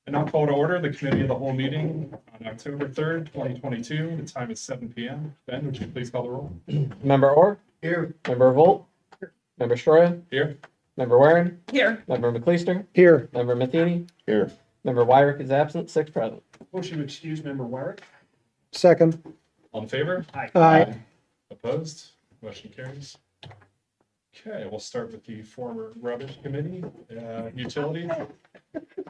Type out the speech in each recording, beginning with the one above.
And I'll call to order the committee of the whole meeting on October 3rd, 2022. The time is 7 p.m. Ben, would you please call the roll? Member Orr? Here. Member Volt? Member Stroya? Here. Member Warren? Here. Member McLeister? Here. Member Matheny? Here. Member Wyrick is absent, 6 present. Motion to excuse member Wyrick. Second. All in favor? Aye. Opposed? Motion carries. Okay, we'll start with the former rubbish committee, utility.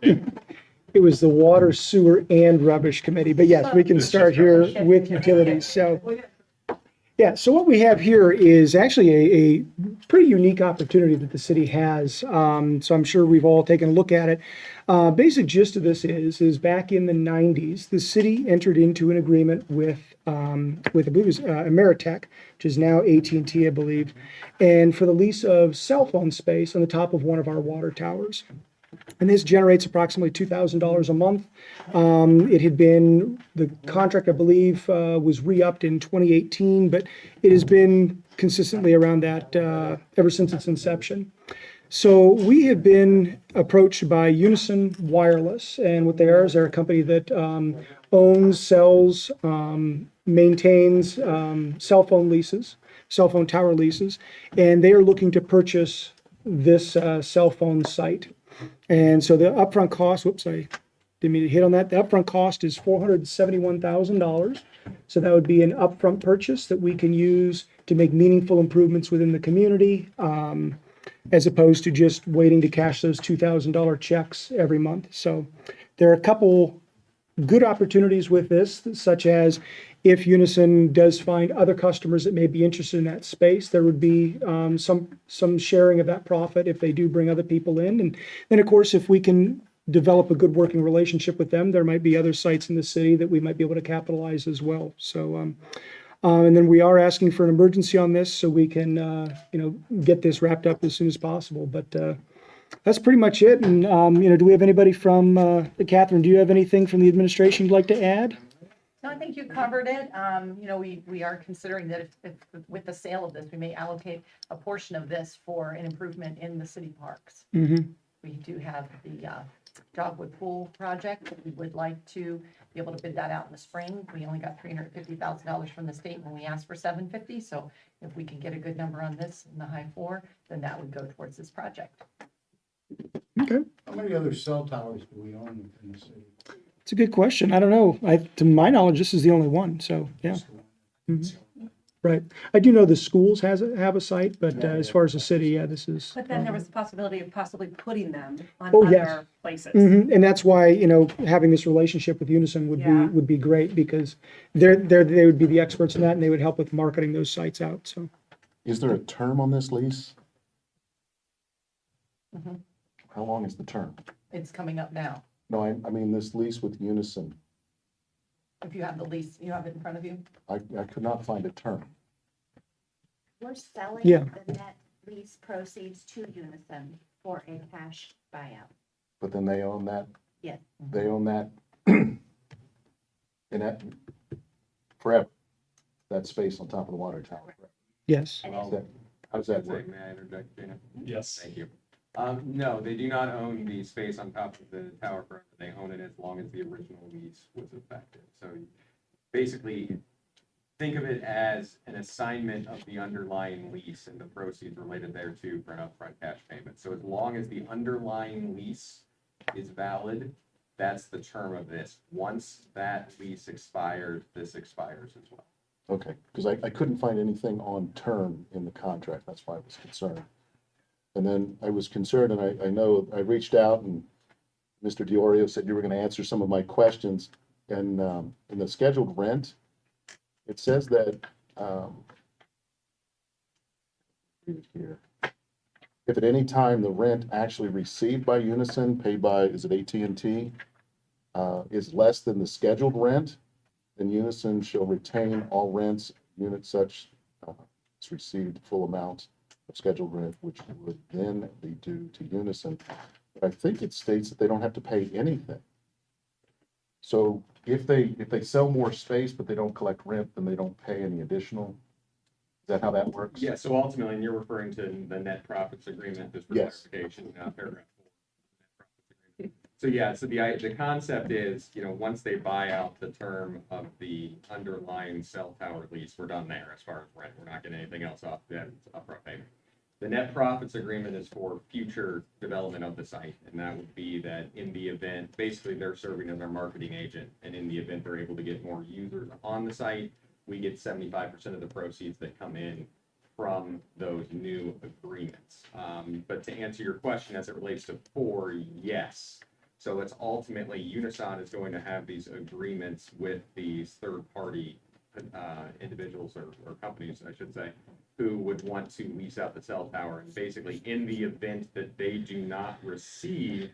It was the Water, Sewer, and Rubbish Committee, but yes, we can start here with utilities. So, yeah, so what we have here is actually a pretty unique opportunity that the city has. So I'm sure we've all taken a look at it. Basic gist of this is back in the 90s, the city entered into an agreement with I believe it was Ameritech, which is now AT&T, I believe, and for the lease of cell phone space on the top of one of our water towers. And this generates approximately $2,000 a month. It had been, the contract, I believe, was re-upped in 2018, but it has been consistently around that ever since its inception. So we have been approached by Unison Wireless, and what they are is they're a company that owns, sells, maintains cell phone tower leases, and they are looking to purchase this cell phone site. And so the upfront cost, whoops, I didn't mean to hit on that. The upfront cost is $471,000. So that would be an upfront purchase that we can use to make meaningful improvements within the community, as opposed to just waiting to cash those $2,000 checks every month. So there are a couple good opportunities with this, such as if Unison does find other customers that may be interested in that space, there would be some sharing of that profit if they do bring other people in. And then, of course, if we can develop a good working relationship with them, there might be other sites in the city that we might be able to capitalize as well. So, and then we are asking for an emergency on this so we can, get this wrapped up as soon as possible. But that's pretty much it. And, do we have anybody from, Catherine, do you have anything from the administration you'd like to add? No, I think you covered it. We are considering that if with the sale of this, we may allocate a portion of this for an improvement in the city parks. Mm-hmm. We do have the Dogwood Pool project that we would like to be able to bid that out in the spring. We only got $350,000 from the state when we asked for $750. So if we can get a good number on this in the high 4, then that would go towards this project. Okay. How many other cell towers do we own in the city? It's a good question. I don't know. To my knowledge, this is the only one. So, yeah. Mhm. Right. I do know the schools have a site, but as far as the city, yeah, this is. But then there was the possibility of possibly putting them on Oh, other yes. places. Mhm. And that's why, having this relationship with Unison Yeah. would be great, because they would be the experts in that, and they would help with marketing those sites out. So, Is there a term on this lease? Mhm. How long is the term? It's coming up now. No, I mean this lease with Unison. If you have the lease, you have it in front of you. I could not find a term. We're selling Yeah. the net lease proceeds to Unison for a cash buyout. But then they own that. Yes. They own that. In that forever. That space on top of the water tower. yes. And How's that work? May I interject, Dana? Yes. Thank you. No, they do not own the space on top of the tower forever. They own it as long as the original lease was effective. So basically, think of it as an assignment of the underlying lease and the proceeds related thereto for an upfront cash payment. So as long as the underlying lease is valid, that's the term of this. Once that lease expires, this expires as well. Okay, because I couldn't find anything on term in the contract. That's why I was concerned. And then I was concerned, and I know I reached out, and Mr. Diorio said you were going to answer some of my questions. And in the scheduled rent, it says that here, if at any time the rent actually received by Unison, paid by, is it AT&T, is less than the scheduled rent, then Unison shall retain all rents, units such as received full amount of scheduled rent, which would then be due to Unison. But I think it states that they don't have to pay anything. So if they sell more space, but they don't collect rent, then they don't pay any additional Is that how that works? Yeah, so ultimately, and you're referring to the net profits agreement, just for Yes. clarification, paragraph 4. So yeah, so the concept is, once they buy out the term of the underlying cell tower lease, we're done there as far as rent. We're not getting anything else off that upfront payment. The net profits agreement is for future development of the site, and that would be that in the event, basically they're serving as our marketing agent, and in the event they're able to get more users on the site, we get 75% of the proceeds that come in from those new agreements. But to answer your question as it relates to 4, yes. So it's ultimately Unison is going to have these agreements with these third-party individuals or companies, I should say, who would want to lease out the cell tower. And basically, in the event that they do not receive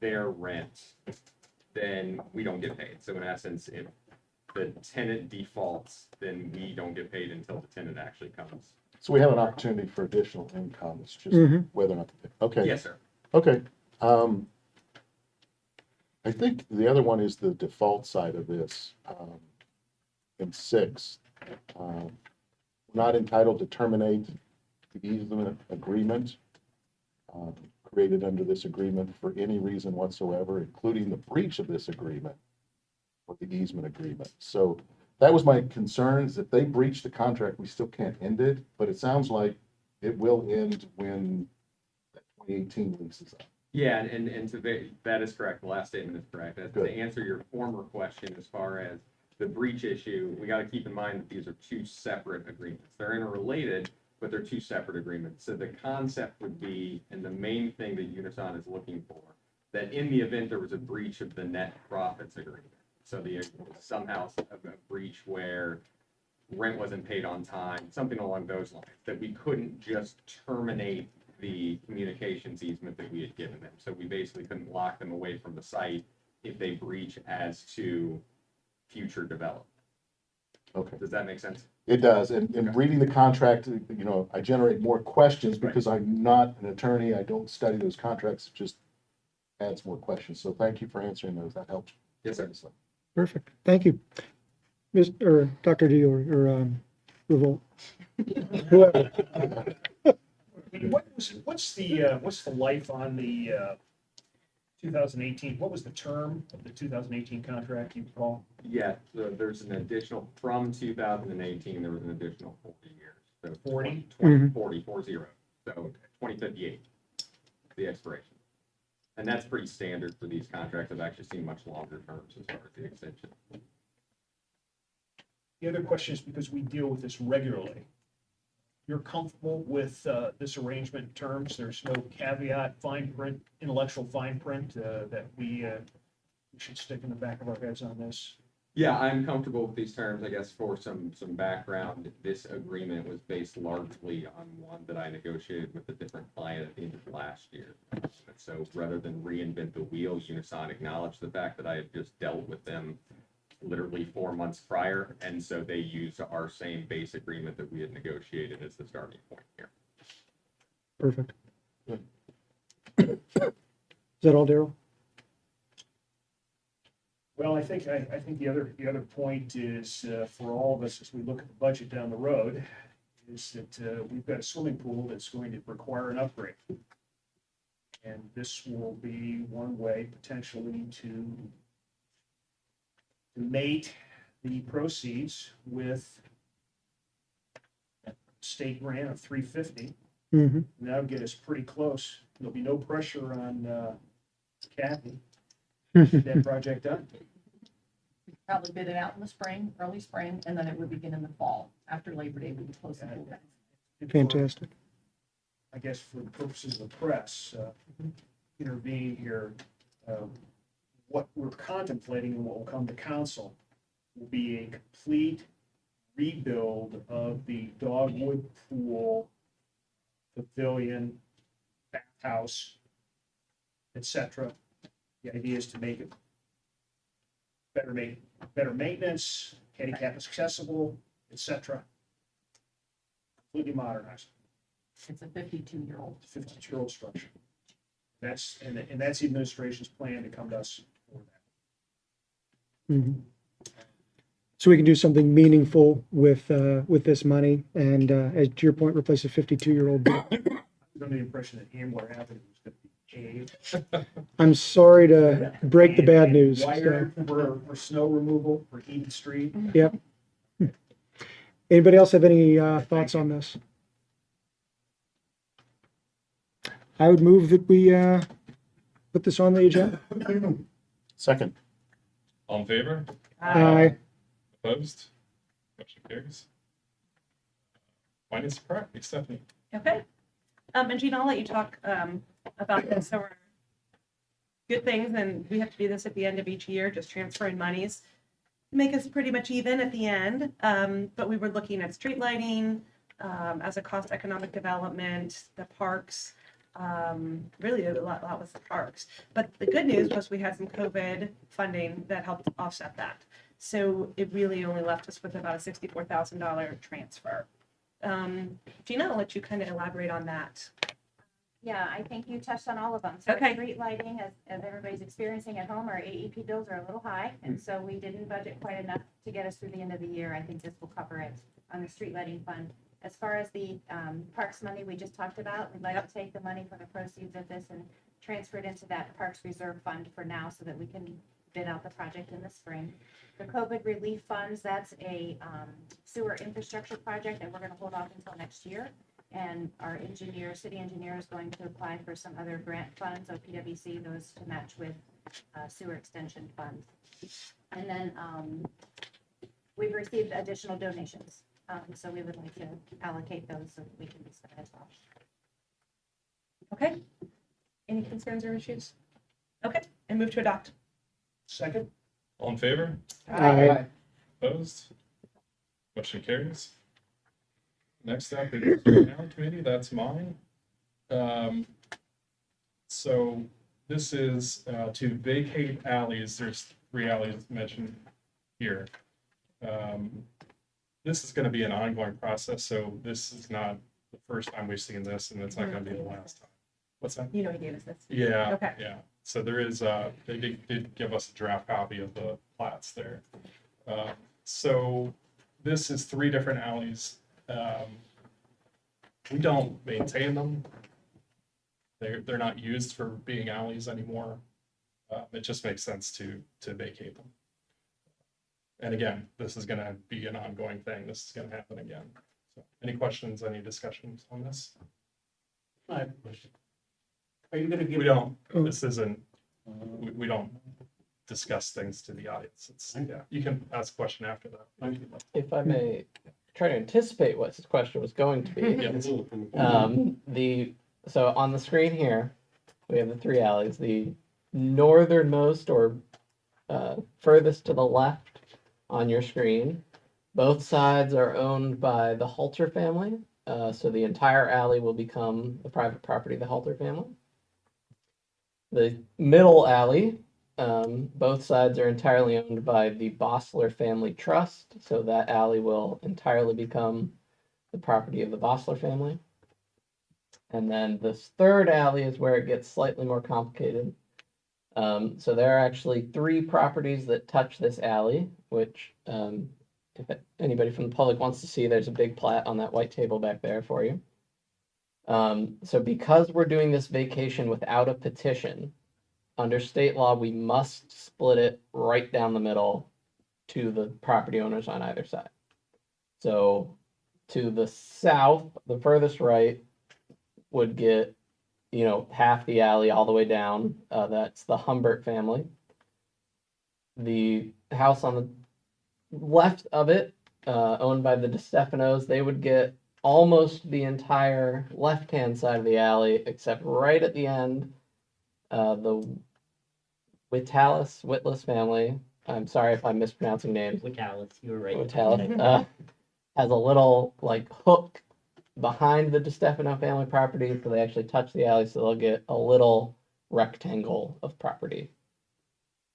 their rent, then we don't get paid. So in essence, if the tenant defaults, then we don't get paid until the tenant actually comes. So we have an opportunity for additional income. It's just whether or not, okay. Yes, sir. Okay. I think the other one is the default side of this. In 6, we're not entitled to terminate the easement agreement created under this agreement for any reason whatsoever, including the breach of this agreement or the easement agreement. So that was my concern, is if they breach the contract, we still can't end it, but it sounds like it will end when that 2018 lease is up. Yeah, and that is correct. The last statement is correct. To Good. answer your former question, as far as the breach issue, we got to keep in mind that these are 2 separate agreements. They're interrelated, but they're 2 separate agreements. So the concept would be, and the main thing that Unison is looking for, that in the event there was a breach of the net profits agreement, so somehow a breach where rent wasn't paid on time, something along those lines, that we couldn't just terminate the communications easement that we had given them. So we basically couldn't lock them away from the site if they breach as to future development. Okay. Does that make sense? It does, and reading the contract, I generate more questions because I'm not an attorney, I don't study those contracts, it just adds more questions, so thank you for answering those, that helps. Yes, sir. tremendously. Perfect. Thank you. Or Dr. D or Revolt. Whoever. What's the life on the 2018? What was the term of the 2018 contract, you recall? Yeah, so there's an additional, from 2018, there was an additional 40 years. So 40? 40, so 2058, the expiration. And that's pretty standard for these contracts. I've actually seen much longer terms as far as the extension. The other question is, because we deal with this regularly, you're comfortable with this arrangement in terms? There's no caveat, fine print, intellectual fine print that we should stick in the back of our heads on this? Yeah, I'm comfortable with these terms. I guess for some background, this agreement was based largely on one that I negotiated with a different client at the end of last year. So rather than reinvent the wheel, Unison acknowledged the fact that I had just dealt with them literally 4 months prior, and so they used our same base agreement that we had negotiated as the starting point here. Perfect. Is that all, Daryl? Well, I think the other point is for all of us as we look at the budget down the road is that we've got a swimming pool that's going to require an upgrade, and this will be one way potentially to mate the proceeds with a state grant of $350. Mm-hmm. That'll get us pretty close. There'll be no pressure on Kathy Mm-hmm. to get that project done. Probably bid it out in the spring, early spring, and then it would begin in the fall. After Labor Day, we would close the pool down. Fantastic. I guess for the purposes of the press, intervening here, what we're contemplating and what will come to council will be a complete rebuild of the dogwood pool, pavilion, bathhouse, etc. The idea is to make it better maintenance, handicap accessible, etc. Completely modernized. It's a 52-year-old. 52-year-old structure. That's the administration's plan to come to us for that. Mm-hmm. so we can do something meaningful with this money. And as to your point, replace a 52-year-old. I was under the impression that Ambler Avenue was gonna be paved. I'm sorry to break the bad news. So, Wired for snow removal for Eaton Street. yep. Anybody else have any thoughts on this? I would move that we put this on the agenda. Second. All in favor? Aye. Opposed? Motion carries. Finance and property, Stephanie. Okay. And Gina, I'll let you talk about this. So we're good things, and we have to do this at the end of each year, just transferring monies. Make us pretty much even at the end. But we were looking at street lighting as a cost economic development, the parks. Really a lot was the parks. But the good news was we had some COVID funding that helped offset that. So it really only left us with about a $64,000 transfer. Gina, I'll let you kind of elaborate on that. Yeah, I think you touched on all of them. So Okay. street lighting, as everybody's experiencing at home, our AEP bills are a little high, and so we didn't budget quite enough to get us through the end of the year. I think this will cover it on the street lighting fund. As far as the parks money we just talked about, we'd like to take the money from the proceeds of this and transfer it into that Parks Reserve Fund for now so that we can bid out the project in the spring. The COVID relief funds, that's a sewer infrastructure project that we're going to hold off until next year. And our engineer, city engineer, is going to apply for some other grant funds, OPWC, those to match with sewer extension funds. And then we've received additional donations. So we would like to allocate those so that we can be spent as well. Okay. Any concerns or issues? Okay. And move to adopt. Second? All in favor? Aye. Opposed? Motion carries. Next up is Canal Committee, that's mine. So this is to vacate alleys. There's 3 alleys mentioned here. This is gonna be an ongoing process, so this is not the first time we've seen this, and it's not gonna be the last time. What's that? You know he gave us this. Yeah. Okay. Yeah, so there is, they did give us a draft copy of the plats there. So this is 3 different alleys. We don't maintain them. They're not used for being alleys anymore. It just makes sense to vacate them. And again, this is gonna be an ongoing thing. This is gonna happen again. So, any questions, any discussions on this? I have a question. Are you gonna give? We don't, this isn't, we don't discuss things to the audience. It's, yeah, you can ask a question after that. If I may try to anticipate what this question was going to be. Yeah. So on the screen here, we have the 3 alleys. The northernmost or furthest to the left on your screen, both sides are owned by the Halter family. So the entire alley will become the private property of the Halter family. The middle alley, both sides are entirely owned by the Bossler Family Trust, so that alley will entirely become the property of the Bossler family. And then this third alley is where it gets slightly more complicated. So there are actually 3 properties that touch this alley, which if anybody from the public wants to see, there's a big plat on that white table back there for you. So because we're doing this vacation without a petition, under state law, we must split it right down the middle to the property owners on either side. So to the south, the furthest right would get, half the alley all the way down. That's the Humbert family. The house on the left of it, owned by the DeStefanos, they would get almost the entire left-hand side of the alley, except right at the end, the Witless family. I'm sorry if I'm mispronouncing names. Witalis, you were right. Witalis, has a little hook behind the DeStefano family property, so they actually touch the alley, so they'll get a little rectangle of property.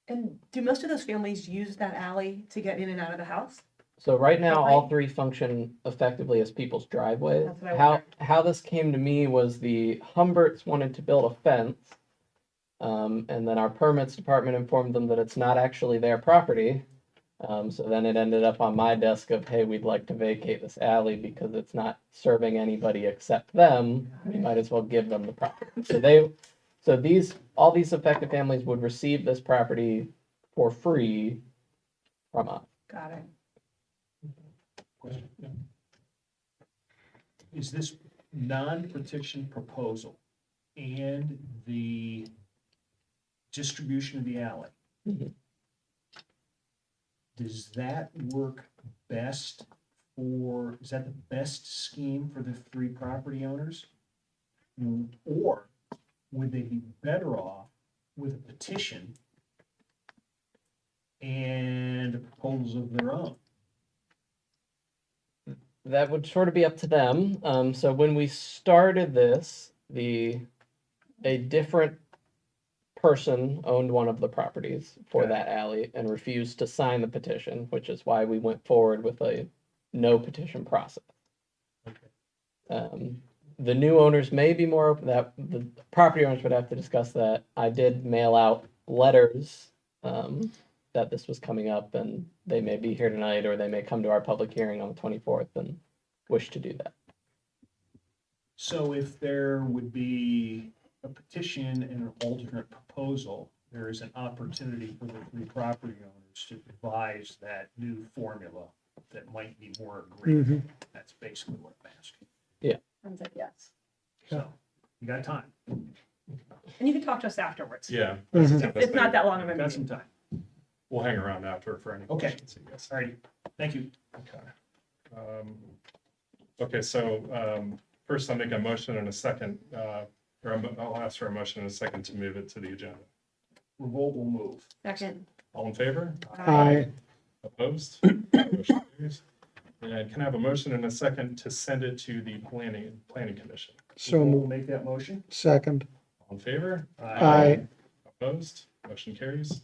And do most of those families use that alley to get in and out of the house? So right now, Okay. all 3 function effectively as people's driveways. That's what I wondered. How this came to me was the Humberts wanted to build a fence, and then our permits department informed them that it's not actually their property. So then it ended up on my desk of, hey, we'd like to vacate this alley because it's not serving anybody except them. We might as well give them the property. So all these affected families would receive this property for free from us. Got it. Question? Yeah. Is this non-petition proposal and the distribution of the alley, Mhm. does that work best is that the best scheme for the 3 property owners? Or would they be better off with a petition and a proposal of their own? That would sort of be up to them. So when we started this, a different person owned one of the properties for Okay. that alley and refused to sign the petition, which is why we went forward with a no petition process. The new owners may be more open, that the property owners would have to discuss that. I did mail out letters that this was coming up, and they may be here tonight, or they may come to our public hearing on the 24th and wish to do that. So if there would be a petition and an alternate proposal, there is an opportunity for the 3 property owners to devise that new formula that might be more agreeable. That's basically what I'm asking. Sounds like yes. So, you got time. And you can talk to us afterwards. Yeah. It's not that long of a Got some meeting. time. We'll hang around after for any Okay. questions, I guess. All right, thank you. Okay. Okay, so first I'll make a motion and a second, I'll ask for a motion and a second to move it to the agenda. Revolt will move. Second. All in favor? Aye. Opposed? Motion carries. And can I have a motion and a second to send it to the planning commission? So Revolt will moved. make that motion. Second. All in favor? Aye. Opposed? Motion carries.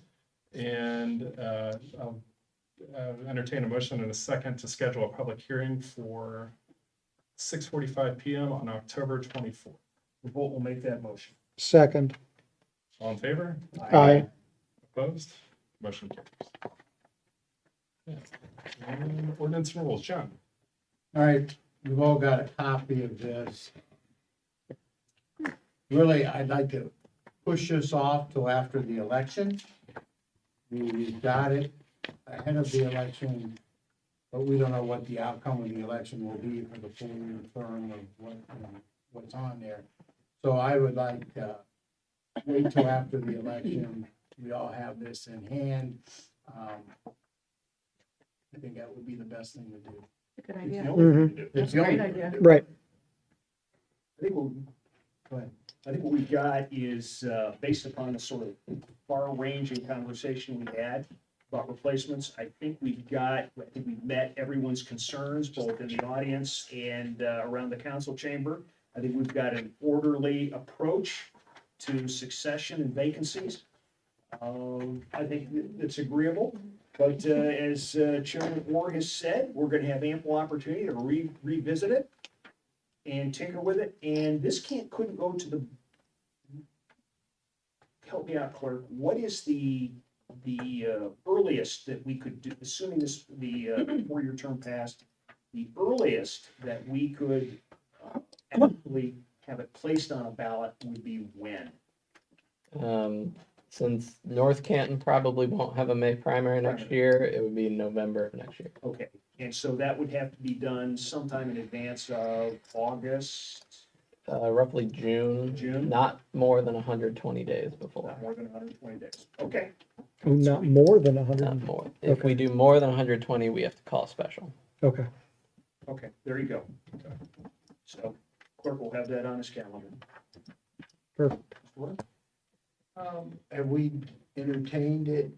And I'll entertain a motion and a second to schedule a public hearing for 6:45 PM on October 24th. Revolt will make that motion. Second. All in favor? Aye. Opposed? Motion carries. Yeah. And ordinance and rules, John. All right, we've all got a copy of this. Really, I'd like to push this off till after the election. We got it ahead of the election, but we don't know what the outcome of the election will be for the full year term of what's on there. So I would like wait till after the election. We all have this in hand. I think that would be the best thing to do. Good It's idea. the only thing to do. It's the only Great thing to idea. do. Right. I think what we've got is, based upon the sort of far-ranging conversation we had about replacements, I think we've met everyone's concerns, both in the audience and around the council chamber. I think we've got an orderly approach to succession and vacancies. I think it's agreeable, but as Chairman Orr has said, we're gonna have ample opportunity to revisit it and tinker with it, and this couldn't go to the, help me out, clerk, what is the earliest that we could do, assuming the 4-year term passed, the earliest that we could actually have it placed on a ballot would be when? Since North Canton probably won't have a May primary next year, it would be in November of next year. Okay, and so that would have to be done sometime in advance of August, Roughly June. June? Not more than 120 days before. not more than 120 days. Okay, Oh, not more than 100. Not more. If we do more than 120, we have to call a special. Okay. okay, there you go. So clerk will have that on his calendar. Perfect. Have we entertained it?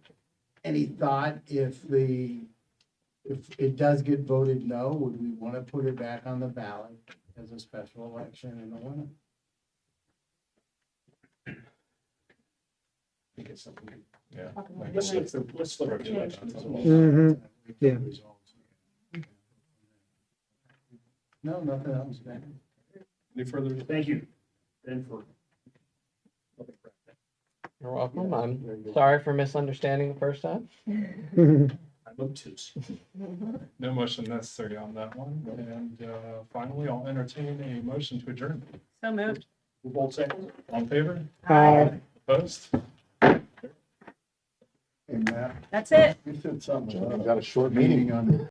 Any thought if it does get voted no, would we want to put it back on the ballot as a special election in the winter? I think it's something, yeah. Let's look at the elections. Mhm. Yeah. No, nothing else, man. Any further? Thank you, Ben, for. You're welcome. I'm sorry for misunderstanding the first time. I'm Lotus. No motion necessary on that one. And finally, I'll entertain a motion to adjourn. So moved. Who votes second? All in favor? Opposed? Hey, Matt, That's it. you said something about Got a short meeting. meeting on